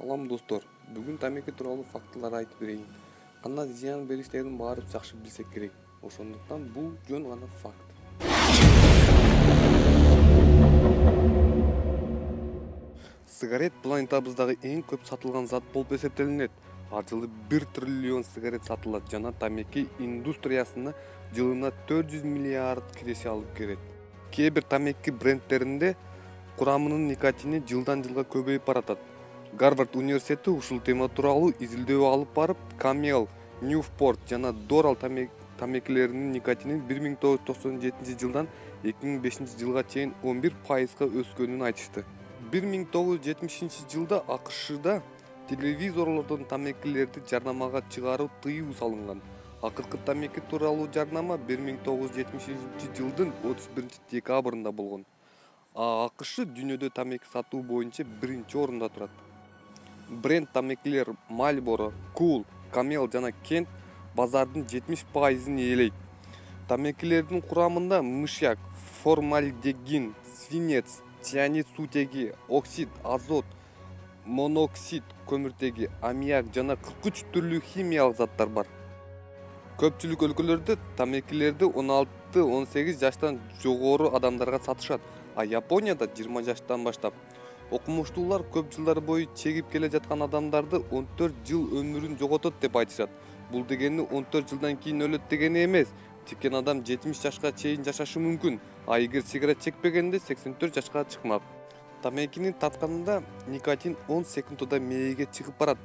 Салам достор, бүгүн тамеки тууралуу фактылар айтып берейин. Кандай зыян бериштерин баары жакшы билсек керек. Ошондуктан бул жөн гана факт. Сигарет планетабыздагы эң көп сатылган зат болуп эсептелинет. Ар жылы 1 триллион сигарет сатылат жана тамеки индустриясына жылына 400 миллиард киреше алып келет. Кээ бир тамеки брендтеринде курамынын никотини жылдан жылга көбөйүп баратат. Гарвард университети ушул тема тууралуу изилдөө алып барып, Camel, Newport жана Doral тамекилеринин никотини 1997 жылдан 2005 жылга чейин 11%га өскөнүн айтышты. 1970 жылда АКШда телевизорлордон тамекилерди жарнамага чыгаруу тыюу салынган. Акыркы тамеки тууралуу жарнама 1970 жылдын 31 декабрында болгон. АКШ дүйнөдө тамеки сатуу боюнча биринчи орунда турат. Бренд тамекилер Marlboro, Kool, Camel жана Kent базардын 70%ын ээлейт. Тамекилердин курамында мышьяк, формальдегин, свинец, цианид суутеги, оксид, азот, моноксид көмүртеги, аммиак жана 43 түрлүү химиялык заттар бар. Көпчүлүк өлкөлөрдө тамекилерди 16-18 жаштан жогору адамдарга сатышат, а Японияда 20 жаштан баштап. Окумуштуулар көп жылдар бою чегип келе жаткан адамдарды 14 жыл өмүрүн жоготот деп айтышат. Бул дегени 14 жылдан кийин өлөт дегени эмес. Чеккен адам 70 жашка чейин жашашы мүмкүн, а эгер сигарет чекпегенде 84 жашка чыкмак. Тамекини тартканда никотин 10 секундда мээге чыгып барат.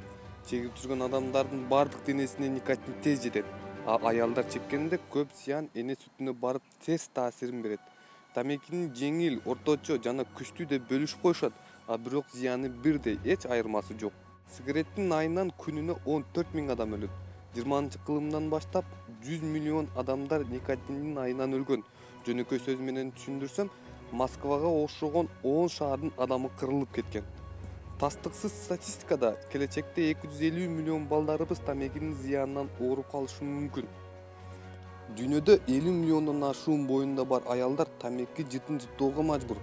Чегип жүргөн адамдардын бардык денесине никотин тез жетет. А аялдар чеккенде көп зыян эне сүтүнө барып терс таасирин берет. Тамекинин жеңил, орточо жана күчтүү деп бөлүшүп коюшат, а бирок зыяны бирдей, эч айырмасы жок. Сигареттин айынан күнүнө 14 000 адам өлөт. 20-кылымдан баштап 100 миллион адамдар никотиндин айынан өлгөн. Жөнөкөй сөз менен түшүндүрсөм, Москвага окшогон 10 шаардын адамы кырылып кеткен. Тастыксыз статистикада келечекте 250 миллион балдарыбыз тамекинин зыянынан ооруп калышы мүмкүн. Дүйнөдө 50 миллиондон ашуун боюнда бар аялдар тамеки жытын жыттоого мажбур.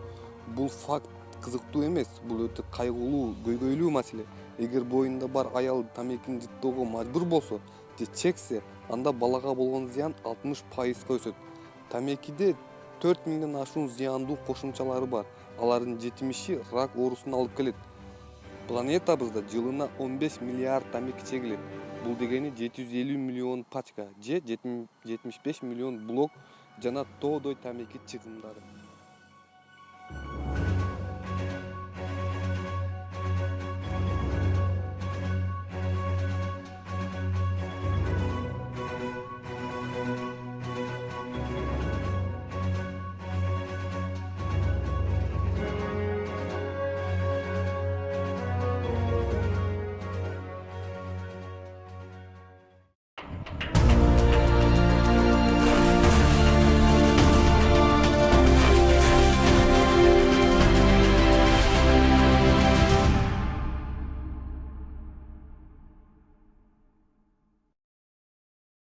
Бул факт кызыктуу эмес, бул өтө кайгылуу, көйгөйлүү маселе. Эгер боюнда бар аял тамекини жыттоого мажбур болсо же чексе, анда балага болгон зыян 60%га өсөт. Тамекиде 4000ден ашуун зыяндуу кошумчалары бар. Алардын 70-и рак оорусуна алып келет. Планетабызда жылына 15 миллиард тамеки чегилет. Бул дегени 750 миллион пачка же 75 миллион блок жана тоодой тамеки чыгымдары.